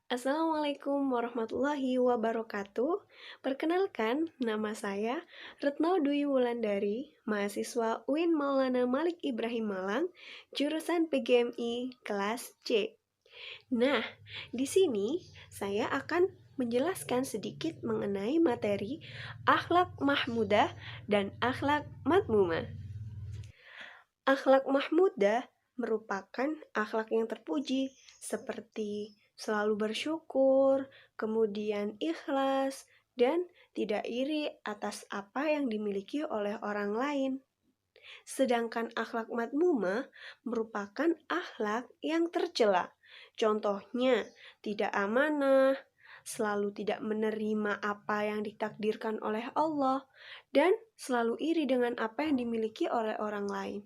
Assalamualaikum warahmatullahi wabarakatuh. Perkenalkan, nama saya Retno Dwi Wulandari, mahasiswa UIN Maulana Malik Ibrahim Malang, jurusan PGMI kelas C. Nah, di sini saya akan menjelaskan sedikit mengenai materi akhlak mahmudah dan akhlak madmumah. Akhlak mahmudah merupakan akhlak yang terpuji, seperti selalu bersyukur, kemudian ikhlas, dan tidak iri atas apa yang dimiliki oleh orang lain. Sedangkan akhlak madmumah merupakan akhlak yang tercela. Contohnya, tidak amanah, selalu tidak menerima apa yang ditakdirkan oleh Allah, dan selalu iri dengan apa yang dimiliki oleh orang lain.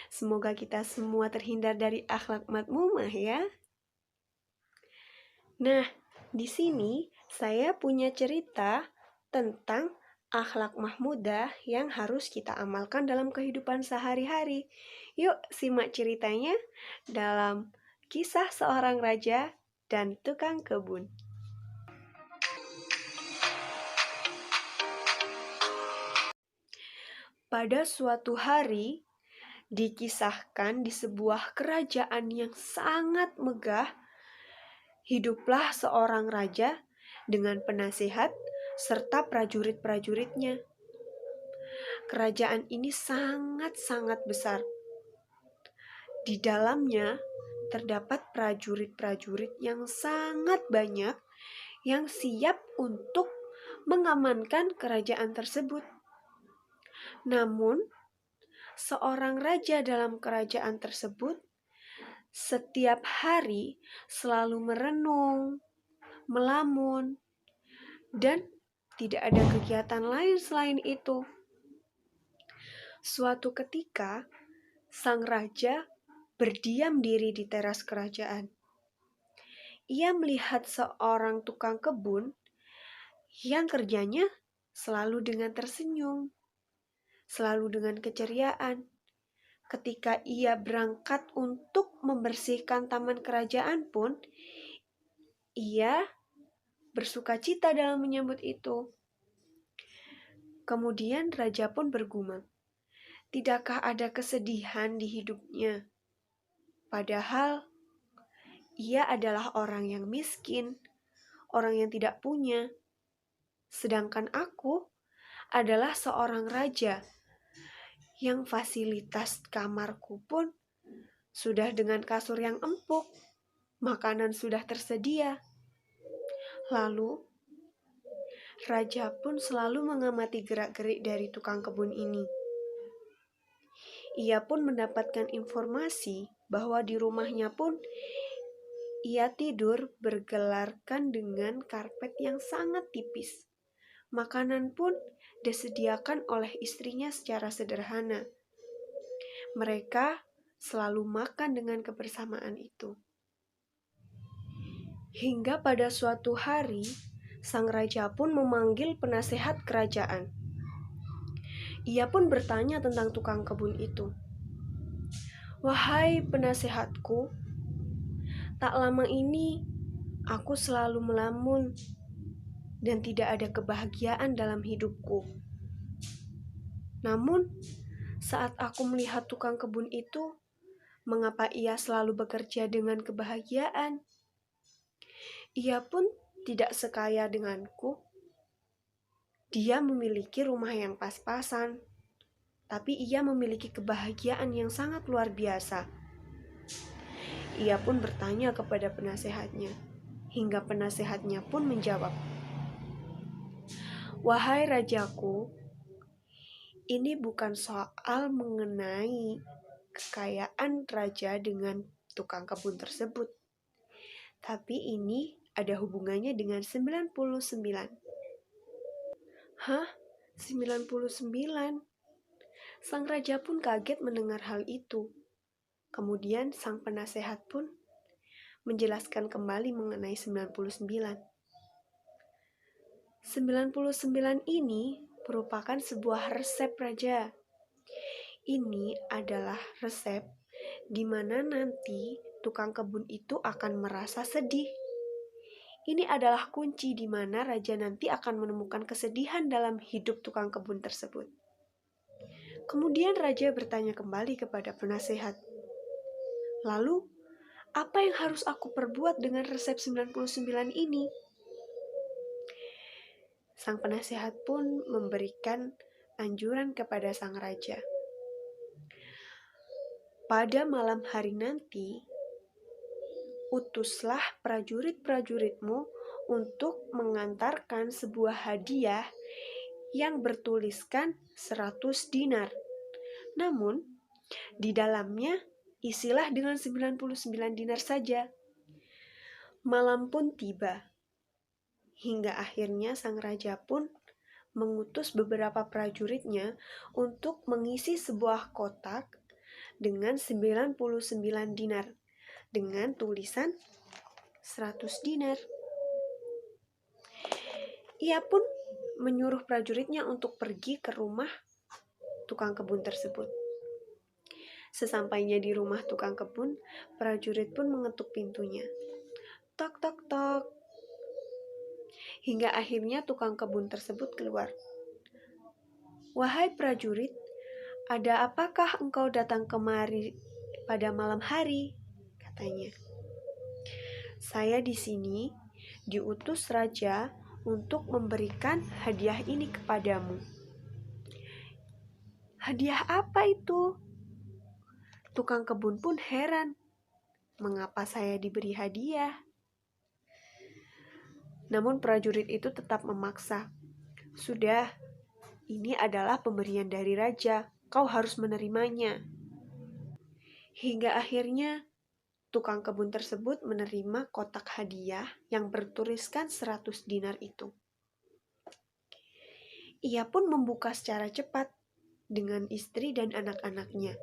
Semoga kita semua terhindar dari akhlak madmumah ya. Nah, di sini saya punya cerita tentang akhlak mahmudah yang harus kita amalkan dalam kehidupan sehari-hari. Yuk simak ceritanya dalam kisah seorang raja dan tukang kebun. Pada suatu hari, dikisahkan di sebuah kerajaan yang sangat megah, hiduplah seorang raja dengan penasihat serta prajurit-prajuritnya. Kerajaan ini sangat-sangat besar. Di dalamnya terdapat prajurit-prajurit yang sangat banyak yang siap untuk mengamankan kerajaan tersebut. Namun, seorang raja dalam kerajaan tersebut setiap hari selalu merenung, melamun, dan tidak ada kegiatan lain selain itu. Suatu ketika, sang raja berdiam diri di teras kerajaan. Ia melihat seorang tukang kebun yang kerjanya selalu dengan tersenyum, selalu dengan keceriaan. Ketika ia berangkat untuk membersihkan taman kerajaan pun, ia bersukacita dalam menyambut itu. Kemudian raja pun bergumam, tidakkah ada kesedihan di hidupnya? Padahal ia adalah orang yang miskin, orang yang tidak punya. Sedangkan aku adalah seorang raja yang fasilitas kamarku pun sudah dengan kasur yang empuk, makanan sudah tersedia. Lalu, raja pun selalu mengamati gerak-gerik dari tukang kebun ini. Ia pun mendapatkan informasi bahwa di rumahnya pun ia tidur bergelarkan dengan karpet yang sangat tipis. Makanan pun disediakan oleh istrinya secara sederhana. Mereka selalu makan dengan kebersamaan itu. Hingga pada suatu hari, sang raja pun memanggil penasehat kerajaan. Ia pun bertanya tentang tukang kebun itu. Wahai penasehatku, tak lama ini aku selalu melamun dan tidak ada kebahagiaan dalam hidupku. Namun, saat aku melihat tukang kebun itu, mengapa ia selalu bekerja dengan kebahagiaan? Ia pun tidak sekaya denganku. Dia memiliki rumah yang pas-pasan, tapi ia memiliki kebahagiaan yang sangat luar biasa. Ia pun bertanya kepada penasehatnya, hingga penasehatnya pun menjawab, wahai rajaku, ini bukan soal mengenai kekayaan raja dengan tukang kebun tersebut, tapi ini ada hubungannya dengan 99. Hah? 99? Sang raja pun kaget mendengar hal itu. Kemudian sang penasehat pun menjelaskan kembali mengenai 99. 99 ini merupakan sebuah resep raja. Ini adalah resep di mana nanti tukang kebun itu akan merasa sedih. Ini adalah kunci di mana raja nanti akan menemukan kesedihan dalam hidup tukang kebun tersebut. Kemudian raja bertanya kembali kepada penasehat, "Lalu, apa yang harus aku perbuat dengan resep 99 ini?" Sang penasehat pun memberikan anjuran kepada sang raja. Pada malam hari nanti, utuslah prajurit-prajuritmu untuk mengantarkan sebuah hadiah yang bertuliskan 100 dinar. Namun, di dalamnya isilah dengan 99 dinar saja. Malam pun tiba. Hingga akhirnya sang raja pun mengutus beberapa prajuritnya untuk mengisi sebuah kotak dengan 99 dinar dengan tulisan 100 dinar. Ia pun menyuruh prajuritnya untuk pergi ke rumah tukang kebun tersebut. Sesampainya di rumah tukang kebun, prajurit pun mengetuk pintunya. Tok, tok, tok. Hingga akhirnya tukang kebun tersebut keluar. "Wahai prajurit, ada apakah engkau datang kemari pada malam hari?" katanya. "Saya di sini diutus raja untuk memberikan hadiah ini kepadamu." "Hadiah apa itu?" Tukang kebun pun heran. "Mengapa saya diberi hadiah?" Namun prajurit itu tetap memaksa. "Sudah, ini adalah pemberian dari raja. Kau harus menerimanya." Hingga akhirnya tukang kebun tersebut menerima kotak hadiah yang bertuliskan 100 dinar itu. Ia pun membuka secara cepat dengan istri dan anak-anaknya.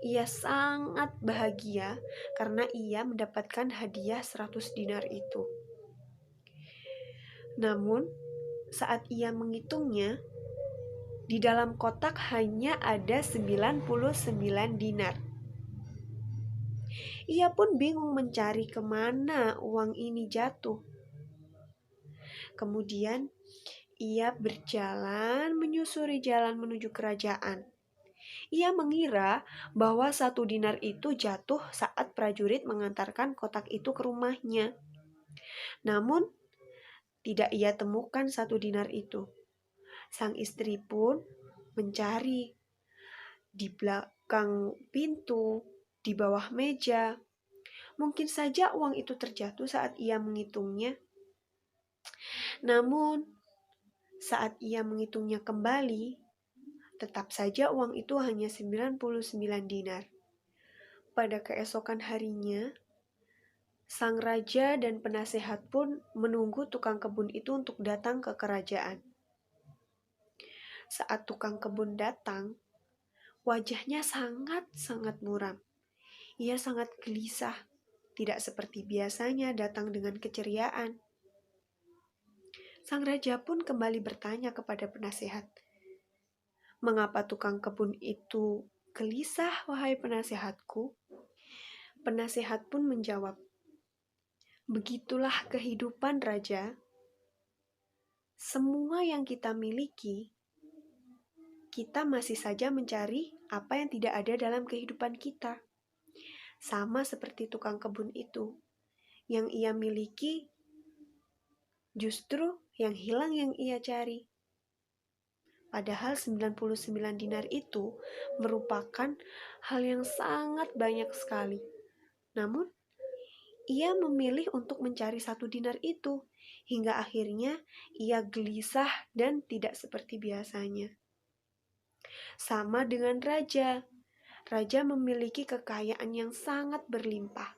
Ia sangat bahagia karena ia mendapatkan hadiah 100 dinar itu. Namun, saat ia menghitungnya, di dalam kotak hanya ada 99 dinar. Ia pun bingung mencari kemana uang ini jatuh. Kemudian, ia berjalan menyusuri jalan menuju kerajaan. Ia mengira bahwa 1 dinar itu jatuh saat prajurit mengantarkan kotak itu ke rumahnya. Namun, tidak ia temukan 1 dinar itu. Sang istri pun mencari di belakang pintu, di bawah meja. Mungkin saja uang itu terjatuh saat ia menghitungnya. Namun, saat ia menghitungnya kembali, tetap saja uang itu hanya 99 dinar. Pada keesokan harinya, sang raja dan penasehat pun menunggu tukang kebun itu untuk datang ke kerajaan. Saat tukang kebun datang, wajahnya sangat-sangat muram. Ia sangat gelisah, tidak seperti biasanya datang dengan keceriaan. Sang raja pun kembali bertanya kepada penasehat, "Mengapa tukang kebun itu gelisah, wahai penasehatku?" Penasehat pun menjawab, "Begitulah kehidupan, Raja. Semua yang kita miliki, kita masih saja mencari apa yang tidak ada dalam kehidupan kita. Sama seperti tukang kebun itu, yang ia miliki justru yang hilang yang ia cari. Padahal 99 dinar itu merupakan hal yang sangat banyak sekali. Namun, ia memilih untuk mencari 1 dinar itu, hingga akhirnya ia gelisah dan tidak seperti biasanya." Sama dengan raja. Raja memiliki kekayaan yang sangat berlimpah.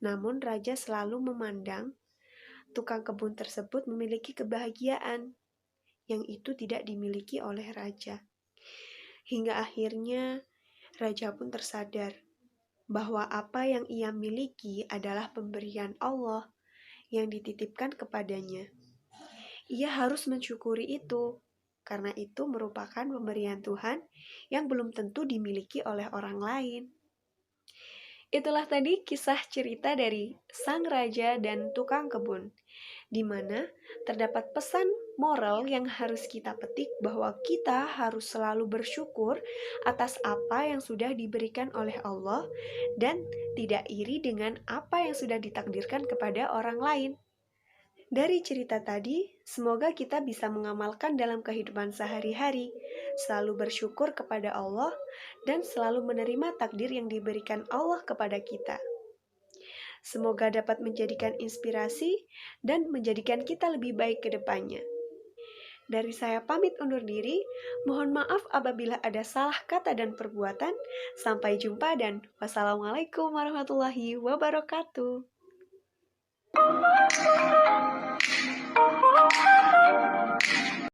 Namun raja selalu memandang tukang kebun tersebut memiliki kebahagiaan yang itu tidak dimiliki oleh raja. Hingga akhirnya raja pun tersadar bahwa apa yang ia miliki adalah pemberian Allah yang dititipkan kepadanya. Ia harus mensyukuri itu, karena itu merupakan pemberian Tuhan yang belum tentu dimiliki oleh orang lain. Itulah tadi kisah cerita dari sang raja dan tukang kebun, di mana terdapat pesan moral yang harus kita petik bahwa kita harus selalu bersyukur atas apa yang sudah diberikan oleh Allah dan tidak iri dengan apa yang sudah ditakdirkan kepada orang lain. Dari cerita tadi, semoga kita bisa mengamalkan dalam kehidupan sehari-hari, selalu bersyukur kepada Allah, dan selalu menerima takdir yang diberikan Allah kepada kita. Semoga dapat menjadikan inspirasi dan menjadikan kita lebih baik ke depannya. Dari saya pamit undur diri, mohon maaf apabila ada salah kata dan perbuatan. Sampai jumpa dan wassalamualaikum warahmatullahi wabarakatuh.